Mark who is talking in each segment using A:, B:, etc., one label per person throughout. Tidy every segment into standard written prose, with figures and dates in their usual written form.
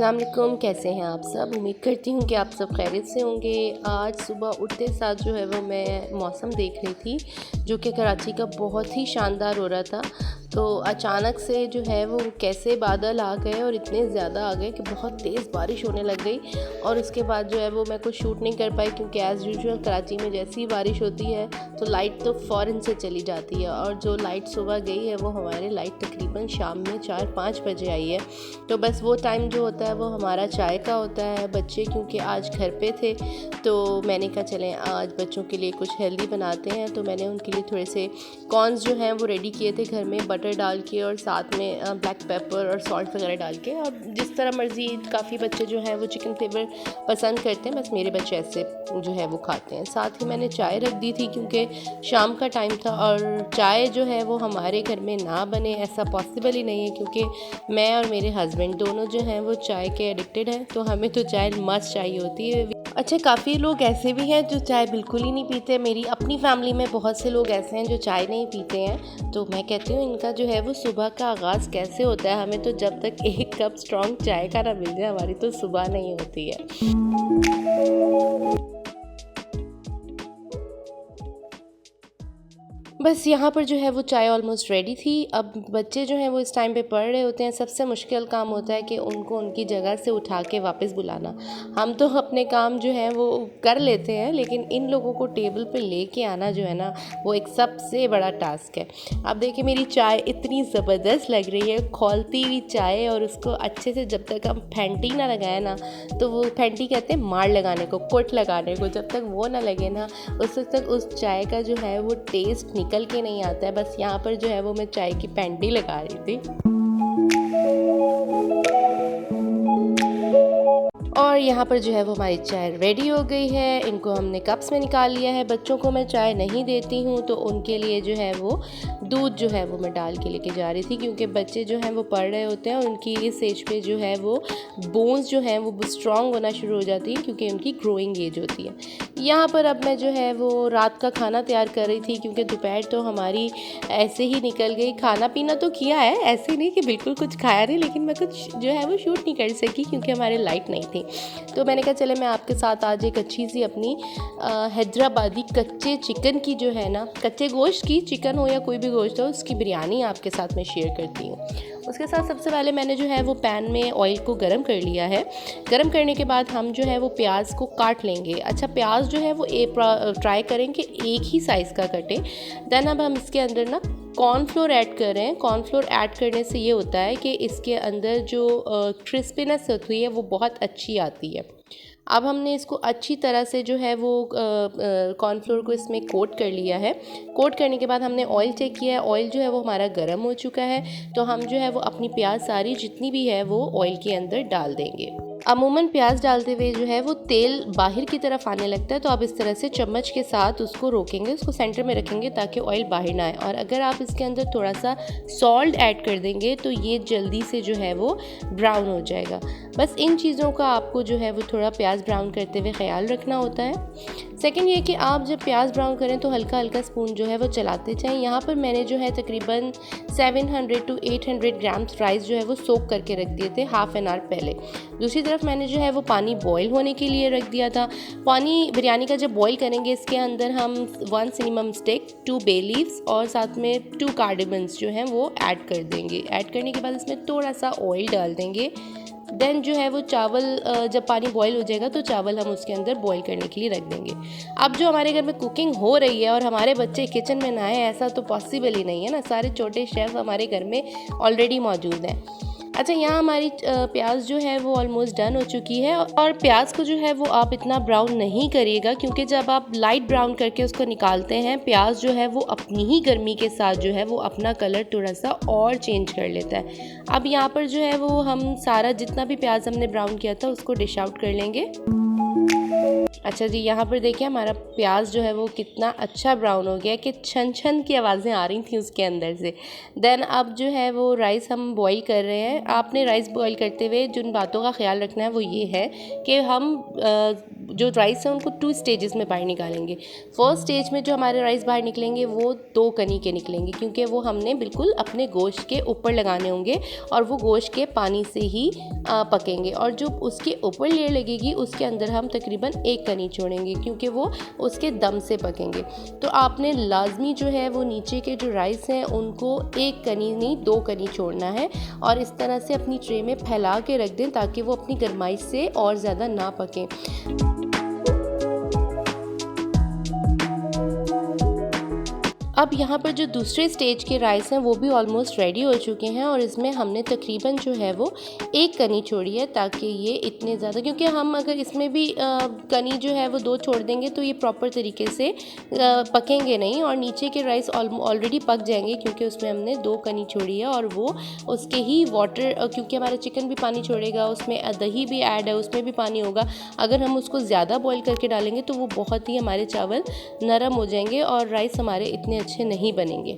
A: अस्सलाम वालेकुम, कैसे हैं आप सब। उम्मीद करती हूँ कि आप सब खैरियत से होंगे। आज सुबह उठते साथ जो है वो मैं मौसम देख रही थी जो कि कराची का बहुत ही शानदार हो रहा था। तो अचानक से जो है वो कैसे बादल आ गए और इतने ज़्यादा आ गए कि बहुत तेज़ बारिश होने लग गई। और उसके बाद जो है वो मैं कुछ शूट नहीं कर पाई क्योंकि एज़ यूजुअल कराची में जैसी ही बारिश होती है तो लाइट तो फ़ौरन से चली जाती है। और जो लाइट सुबह गई है वो हमारे लाइट तकरीबन शाम में 4-5 बजे आई है। तो बस वो टाइम जो होता है वो हमारा चाय का होता है। बच्चे क्योंकि आज घर पे थे तो मैंने कहा चलें आज बच्चों के लिए कुछ हेल्दी बनाते हैं। तो मैंने उनके लिए थोड़े से कॉर्न्स जो हैं वो रेडी किए थे घर में, बटर डाल के और साथ में ब्लैक पेपर और सॉल्ट वगैरह डाल के। और जिस तरह मर्ज़ी, काफ़ी बच्चे जो हैं वो चिकन फ्लेवर पसंद करते हैं, बस मेरे बच्चे ऐसे जो है वो खाते हैं। साथ ही मैंने चाय रख दी थी क्योंकि शाम का टाइम था और चाय जो है वो हमारे घर में ना बने ऐसा पॉसिबल ही नहीं है क्योंकि मैं और मेरे हस्बैंड दोनों जो हैं वो चाय के एडिक्टेड हैं। तो हमें तो चाय मस्ट चाहिए होती है। अच्छा, काफ़ी लोग ऐसे भी हैं जो चाय बिल्कुल ही नहीं पीते। मेरी अपनी फैमिली में बहुत से लोग ऐसे हैं जो चाय नहीं पीते हैं। तो मैं कहती हूँ इनका जो है वो सुबह का आगाज़ कैसे होता है। हमें तो जब तक एक कप स्ट्रॉन्ग चाय का ना मिल जाए हमारी तो सुबह नहीं होती है। बस यहाँ पर जो है वो चाय ऑलमोस्ट रेडी थी। अब बच्चे जो हैं वो इस टाइम पे पढ़ रहे होते हैं। सबसे मुश्किल काम होता है कि उनको उनकी जगह से उठा के वापस बुलाना। हम तो अपने काम जो है वो कर लेते हैं लेकिन इन लोगों को टेबल पे लेके आना जो है ना वो एक सबसे बड़ा टास्क है। अब देखिए मेरी चाय इतनी ज़बरदस्त लग रही है, खौलती हुई चाय, और उसको अच्छे से जब तक हम फेंटी ना लगाए ना, तो वो फेंटी कहते हैं मार लगाने को, कोट लगाने को, जब तक वो ना लगे ना उस वक्त तक उस चाय का जो है वो टेस्ट निकल के नहीं आता है। बस यहाँ पर जो है वो मैं चाय की पेंटी लगा रही थी और यहाँ पर जो है वो हमारी चाय रेडी हो गई है। इनको हमने कप्स में निकाल लिया है। बच्चों को मैं चाय नहीं देती हूँ तो उनके लिए जो है वो दूध जो है वो मैं डाल के लेके जा रही थी क्योंकि बच्चे जो हैं वो पढ़ रहे होते हैं और उनकी इस एज पे जो है वो बोन्स जो हैं वो स्ट्रॉन्ग होना शुरू हो जाती है क्योंकि उनकी ग्रोइंग एज होती है। यहाँ पर अब मैं जो है वो रात का खाना तैयार कर रही थी क्योंकि दोपहर तो हमारी ऐसे ही निकल गई। खाना पीना तो किया है, ऐसे नहीं कि बिल्कुल कुछ खाया नहीं, लेकिन मैं कुछ जो है वो शूट नहीं कर सकी क्योंकि हमारे लाइट नहीं थी। तो मैंने कहा चले मैं आपके साथ आज एक अच्छी सी अपनी हैदराबादी कच्चे चिकन की जो है ना, कच्चे गोश्त की, चिकन हो या कोई भी गोश्त हो, उसकी बिरयानी आपके साथ मैं शेयर करती हूँ। उसके साथ सबसे पहले मैंने जो है वो पैन में ऑयल को गरम कर लिया है। गरम करने के बाद हम जो है वो प्याज को काट लेंगे। अच्छा, प्याज जो है वो ट्राई करें कि एक ही साइज़ का कटे। देन अब हम इसके अंदर ना कॉर्नफ्लोर ऐड कर रहे हैं। कॉर्नफ्लोर ऐड करने से ये होता है कि इसके अंदर जो क्रिस्पीनेस होती है वो बहुत अच्छी आती है। अब हमने इसको अच्छी तरह से जो है वो कॉर्नफ्लोर को इसमें कोट कर लिया है। कोट करने के बाद हमने ऑयल चेक किया है, ऑयल जो है वो हमारा गर्म हो चुका है। तो हम जो है वो अपनी प्याज सारी जितनी भी है वो ऑयल के अंदर डाल देंगे। अमूमन प्याज डालते हुए जो है वो तेल बाहर की तरफ आने लगता है तो आप इस तरह से चम्मच के साथ उसको रोकेंगे, उसको सेंटर में रखेंगे ताकि ऑयल बाहर ना आए। और अगर आप इसके अंदर थोड़ा सा सॉल्ट ऐड कर देंगे तो ये जल्दी से जो है वो ब्राउन हो जाएगा। बस इन चीज़ों का आपको जो है वो थोड़ा प्याज ब्राउन करते हुए ख्याल रखना होता है। सेकंड ये कि आप जब प्याज ब्राउन करें तो हल्का हल्का स्पून जो है वो चलाते जाएं। यहाँ पर मैंने जो है तकरीबन 700 to 800 ग्राम्स राइस जो है वो सोक करके रख दिए थे हाफ़ एन आवर पहले। दूसरी तरफ मैंने जो है वो पानी बॉईल होने के लिए रख दिया था। पानी बिरयानी का जब बॉईल करेंगे इसके अंदर हम 1 सिनेमम स्टिक, 2 बे लीव्स और साथ में 2 कार्डेमन्स जो हैं वो ऐड कर देंगे। ऐड करने के बाद इसमें थोड़ा सा ऑयल डाल देंगे। देन जो है वो चावल, जब पानी बॉईल हो जाएगा तो चावल हम उसके अंदर बॉईल करने के लिए रख देंगे। अब जो हमारे घर में कुकिंग हो रही है और हमारे बच्चे किचन में ना आए ऐसा तो पॉसिबल ही नहीं है ना। सारे छोटे शेफ़ हमारे घर में ऑलरेडी मौजूद हैं। अच्छा, यहाँ हमारी प्याज जो है वो ऑलमोस्ट डन हो चुकी है। और प्याज को जो है वो आप इतना ब्राउन नहीं करिएगा क्योंकि जब आप लाइट ब्राउन करके उसको निकालते हैं प्याज जो है वो अपनी ही गर्मी के साथ जो है वो अपना कलर थोड़ा सा और चेंज कर लेता है। अब यहाँ पर जो है वो हम सारा जितना भी प्याज हमने ब्राउन किया था उसको डिश आउट कर लेंगे। अच्छा जी, यहाँ पर देखिए हमारा प्याज जो है वो कितना अच्छा ब्राउन हो गया कि छन छन की आवाज़ें आ रही थी उसके अंदर से। देन अब जो है वो राइस हम बॉईल कर रहे हैं। आपने राइस बॉईल करते हुए जिन बातों का ख्याल रखना है वो ये है कि हम जो राइस है उनको 2 स्टेजेस में बाहर निकालेंगे। फर्स्ट स्टेज में जो हमारे राइस बाहर निकलेंगे वो 2 कनी के निकलेंगे, क्योंकि वो हमने बिल्कुल अपने गोश्त के ऊपर लगाने होंगे और वो गोश्त के पानी से ही पकेंगे। और जो उसके ऊपर लेयर लगेगी उसके अंदर हम तकरीबन 1 कनी छोड़ेंगे, क्योंकि वो उसके दम से पकेंगे। तो आपने लाजमी जो है वो नीचे के जो राइस हैं उनको 1 कनी नहीं 2 कनी छोड़ना है और इस तरह से अपनी ट्रे में फैला के रख दें ताकि वो अपनी गर्माइश से और ज़्यादा ना पकें। अब यहाँ पर जो दूसरे स्टेज के राइस हैं वो भी ऑलमोस्ट रेडी हो चुके हैं और इसमें हमने तकरीबन जो है वो 1 कनी छोड़ी है, ताकि ये इतने ज़्यादा, क्योंकि हम अगर इसमें भी कनी जो है वो 2 छोड़ देंगे तो ये प्रॉपर तरीके से पकेंगे नहीं और नीचे के राइस ऑलरेडी पक जाएंगे, क्योंकि उसमें हमने 2 कनी छोड़ी है और वो उसके ही वाटर, क्योंकि हमारा चिकन भी पानी छोड़ेगा, उसमें दही भी ऐड है, उसमें भी पानी होगा। अगर हम उसको ज़्यादा बॉईल करके डालेंगे तो वो बहुत ही हमारे चावल नरम हो जाएंगे और राइस हमारे इतने अच्छे नहीं बनेंगे।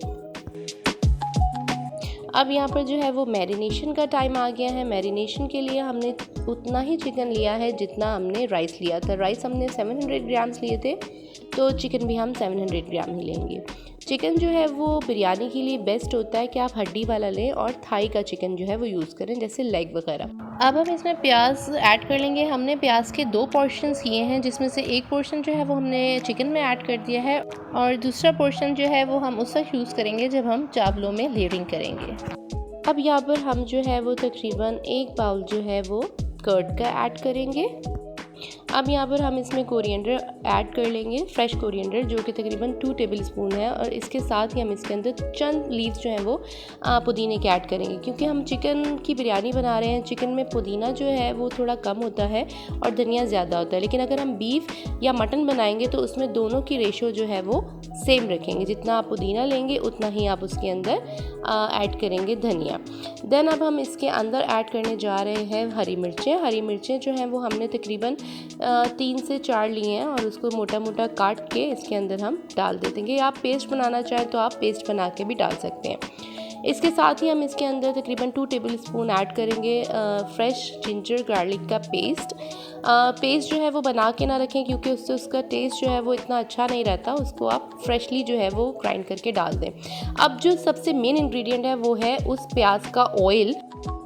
A: अब यहाँ पर जो है वो मैरिनेशन का टाइम आ गया है। मैरिनेशन के लिए हमने उतना ही चिकन लिया है जितना हमने राइस लिया था। राइस हमने 700 ग्राम्स लिए थे, तो चिकन भी हम 700 ग्राम ही लेंगे। चिकन जो है वो बिरयानी के लिए बेस्ट होता है कि आप हड्डी वाला लें और थाई का चिकन जो है वो यूज़ करें, जैसे लेग वगैरह। अब हम इसमें प्याज ऐड कर लेंगे। हमने प्याज के 2 पोर्शंस किए हैं, जिसमें से एक पोर्शन जो है वो हमने चिकन में ऐड कर दिया है और दूसरा पोर्शन जो है वो हम उस वक्त यूज़ करेंगे जब हम चावलों में लेयरिंग करेंगे। अब यहाँ पर हम जो है वो तकरीबन 1 बाउल जो है वो कर्ड का ऐड करेंगे। अब यहाँ पर हम इसमें कोरिएंडर ऐड कर लेंगे, फ्रेश कोरिएंडर, जो कि तकरीबन 2 टेबलस्पून है और इसके साथ ही हम इसके अंदर चंद लीव्स जो हैं वो पुदीने के ऐड करेंगे, क्योंकि हम चिकन की बिरयानी बना रहे हैं। चिकन में पुदीना जो है वो थोड़ा कम होता है और धनिया ज़्यादा होता है, लेकिन अगर हम बीफ या मटन बनाएंगे तो उसमें दोनों की रेशो जो है वो सेम रखेंगे। जितना आप पुदीना लेंगे उतना ही आप उसके अंदर ऐड करेंगे धनिया। देन अब हम इसके अंदर ऐड करने जा रहे हैं हरी मिर्चें। हरी मिर्चें जो हैं वो हमने तकरीबन 3 से 4 लिए हैं और उसको मोटा मोटा काट के इसके अंदर हम डाल दे देंगे। आप पेस्ट बनाना चाहें तो आप पेस्ट बना के भी डाल सकते हैं। इसके साथ ही हम इसके अंदर तकरीबन 2 टेबलस्पून ऐड करेंगे फ्रेश जिंजर गार्लिक का पेस्ट। पेस्ट जो है वो बना के ना रखें, क्योंकि उससे उसका टेस्ट जो है वो इतना अच्छा नहीं रहता। उसको आप फ्रेशली जो है वो ग्राइंड करके डाल दें। अब जो सबसे मेन इंग्रेडिएंट है वो है उस प्याज का ऑयल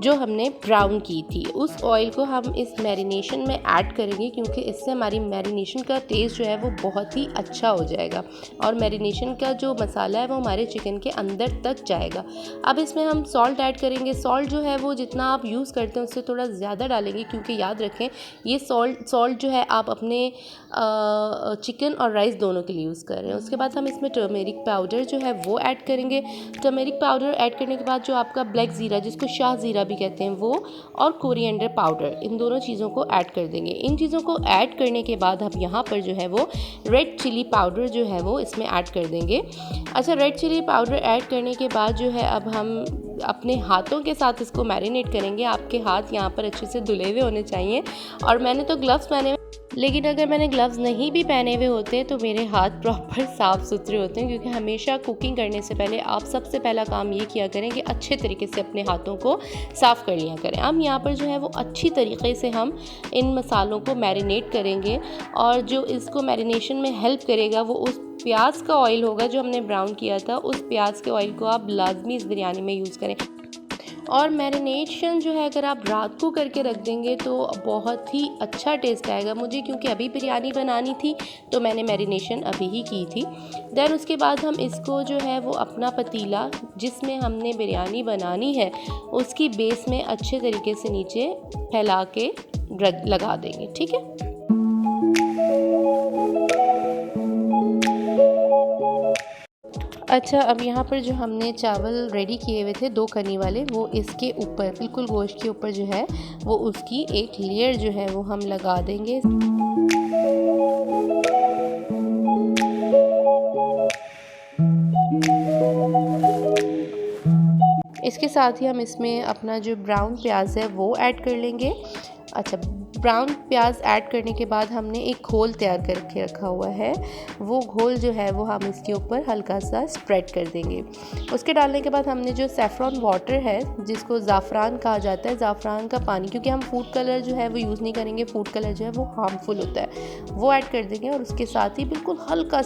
A: जो हमने ब्राउन की थी। उस ऑयल को हम इस मैरिनेशन में ऐड करेंगे, क्योंकि इससे हमारी मैरिनेशन का टेस्ट जो है वो बहुत ही अच्छा हो जाएगा और मैरिनेशन का जो मसाला है वो हमारे चिकन के अंदर तक जाएगा। अब इसमें हम सॉल्ट ऐड करेंगे। सॉल्ट जो है वो जितना आप यूज़ करते हैं उससे थोड़ा ज़्यादा डालेंगे, क्योंकि याद रखें ये सॉल्ट जो है आप अपने चिकन और राइस दोनों के लिए यूज़ कर रहे हैं। उसके बाद हम इसमें टर्मेरिक पाउडर जो है वो ऐड करेंगे। टर्मेरिक पाउडर ऐड करने के बाद जो आपका ब्लैक ज़ीरा, जिसको शाह ज़ीरा भी कहते हैं, वो और कोरिएंडर पाउडर, इन दोनों चीज़ों को ऐड कर देंगे। इन चीज़ों को ऐड करने के बाद हम यहाँ पर जो है वो रेड चिली पाउडर जो है वो इसमें ऐड कर देंगे। अच्छा, रेड चिली पाउडर ऐड करने के बाद जो है अब हम अपने हाथों के साथ इसको मैरिनेट करेंगे। आपके हाथ यहाँ पर अच्छे से धुले हुए होने चाहिए और मैंने तो ग्लव्स पहने, लेकिन अगर मैंने ग्लव्स नहीं भी पहने हुए होते तो मेरे हाथ प्रॉपर साफ़ सुथरे होते हैं, क्योंकि हमेशा कुकिंग करने से पहले आप सबसे पहला काम ये किया करें कि अच्छे तरीके से अपने हाथों को साफ़ कर लिया करें। अब यहाँ पर जो है वो अच्छी तरीके से हम इन मसालों को मैरिनेट करेंगे और जो इसको मैरिनेशन में हेल्प करेगा वो उस प्याज का ऑयल होगा जो हमने ब्राउन किया था। उस प्याज के ऑयल को आप लाजमी इस बिरयानी में यूज़ करें। और मैरिनेशन जो है अगर आप रात को करके रख देंगे तो बहुत ही अच्छा टेस्ट आएगा। मुझे क्योंकि अभी बिरयानी बनानी थी तो मैंने मैरिनेशन अभी ही की थी। देन उसके बाद हम इसको जो है वो अपना पतीला जिसमें हमने बिरयानी बनानी है उसकी बेस में अच्छे तरीके से नीचे फैला के लगा देंगे। ठीक है। अच्छा, अब यहाँ पर जो हमने चावल रेडी किए हुए थे 2 कनी वाले, वो इसके ऊपर बिल्कुल गोश्त के ऊपर जो है वो उसकी एक लेयर जो है वो हम लगा देंगे। इसके साथ ही हम इसमें अपना जो ब्राउन प्याज है वो ऐड कर लेंगे। अच्छा, ब्राउन प्याज ऐड करने के बाद हमने एक घोल तैयार करके रखा हुआ है, वो घोल जो है वो हम इसके ऊपर हल्का सा स्प्रेड कर देंगे। उसके डालने के बाद हमने जो सैफ़रॉन वाटर है, जिसको ज़ाफ़रान कहा जाता है, ज़ाफ़रान का पानी, क्योंकि हम फूड कलर जो है वो यूज़ नहीं करेंगे, फूड कलर जो है वो हार्मफुल होता है, वो ऐड कर देंगे। और उसके साथ ही बिल्कुल हल्का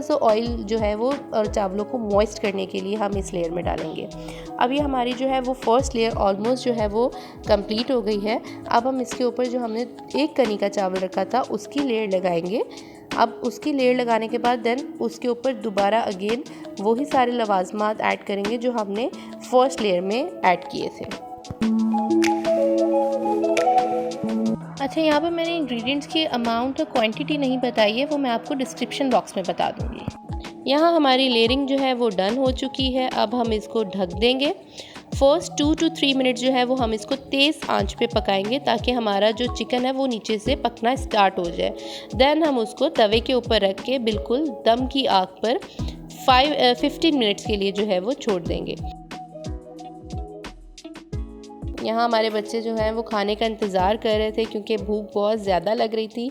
A: सा ऑयल जो है वो और चावलों को मॉइस्ट करने के लिए हम इस लेयर में डालेंगे। अब ये हमारी जो है वो फर्स्ट लेयर ऑलमोस्ट जो है वो कंप्लीट हो गई है। अब हम इसके ऊपर जो हमने एक कनी का चावल रखा था उसकी लेयर लगाएंगे। अब उसकी लेयर लगाने के बाद देन उसके ऊपर दोबारा अगेन वही सारे लवाजमात ऐड करेंगे जो हमने फर्स्ट लेयर में ऐड किए थे। अच्छा, यहाँ पर मैंने इंग्रेडिएंट्स की अमाउंट और क्वांटिटी नहीं बताई है, वो मैं आपको डिस्क्रिप्शन बॉक्स में बता दूँगी। यहाँ हमारी लेयरिंग जो है वो डन हो चुकी है। अब हम इसको ढक देंगे। फर्स्ट 2 to 3 मिनट जो है वो हम इसको तेज़ आंच पे पकाएंगे ताकि हमारा जो चिकन है वो नीचे से पकना स्टार्ट हो जाए। देन हम उसको तवे के ऊपर रख के बिल्कुल दम की आग पर 15 मिनट्स के लिए जो है वो छोड़ देंगे। यहाँ हमारे बच्चे जो हैं वो खाने का इंतज़ार कर रहे थे क्योंकि भूख बहुत ज़्यादा लग रही थी।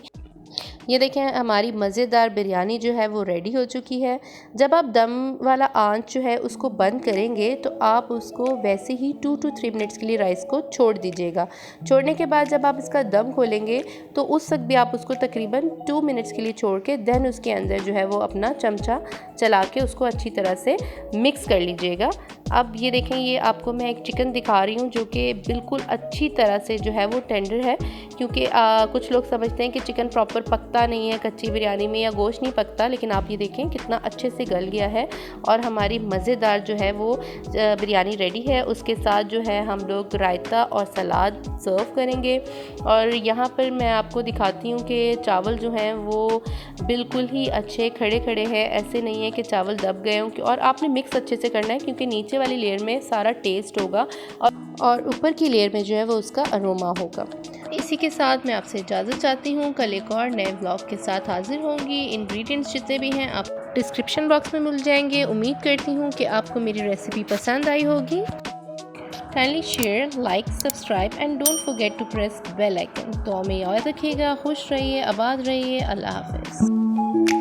A: ये देखें, हमारी मज़ेदार बिरयानी जो है वो रेडी हो चुकी है। जब आप दम वाला आंच जो है उसको बंद करेंगे तो आप उसको वैसे ही 2 to 3 मिनट्स के लिए राइस को छोड़ दीजिएगा। छोड़ने के बाद जब आप इसका दम खोलेंगे तो उस वक्त भी आप उसको तकरीबन 2 मिनट्स के लिए छोड़ के देन उसके अंदर जो है वो अपना चमचा चला के उसको अच्छी तरह से मिक्स कर लीजिएगा। अब ये देखें, ये आपको मैं एक चिकन दिखा रही हूँ जो कि बिल्कुल अच्छी तरह से जो है वो टेंडर है, क्योंकि कुछ लोग समझते हैं कि चिकन प्रॉपर पकता नहीं है कच्ची बिरयानी में या गोश्त नहीं पकता, लेकिन आप ये देखें कितना अच्छे से गल गया है और हमारी मज़ेदार जो है वो बिरयानी रेडी है। उसके साथ जो है हम लोग रायता और सलाद सर्व करेंगे। और यहाँ पर मैं आपको दिखाती हूँ कि चावल जो हैं वो बिल्कुल ही अच्छे खड़े खड़े हैं, ऐसे नहीं है कि चावल दब गए हों। और आपने मिक्स अच्छे से करना है क्योंकि नीचे वाली लेयर में सारा टेस्ट होगा और ऊपर की लेयर में जो है वो उसका अरोमा होगा। इसी के साथ मैं आपसे इजाज़त चाहती हूँ। कल एक और नए व्लॉग के साथ हाजिर होंगी। इंग्रेडिएंट्स जितने भी हैं आप डिस्क्रिप्शन बॉक्स में मिल जाएंगे। उम्मीद करती हूँ कि आपको मेरी रेसिपी पसंद आई होगी। Kindly share, like, subscribe and don't forget to press bell icon. तो हमें याद रखिएगा, खुश रहिए, आबाद रहिए। अल्लाह हाफ़िज़।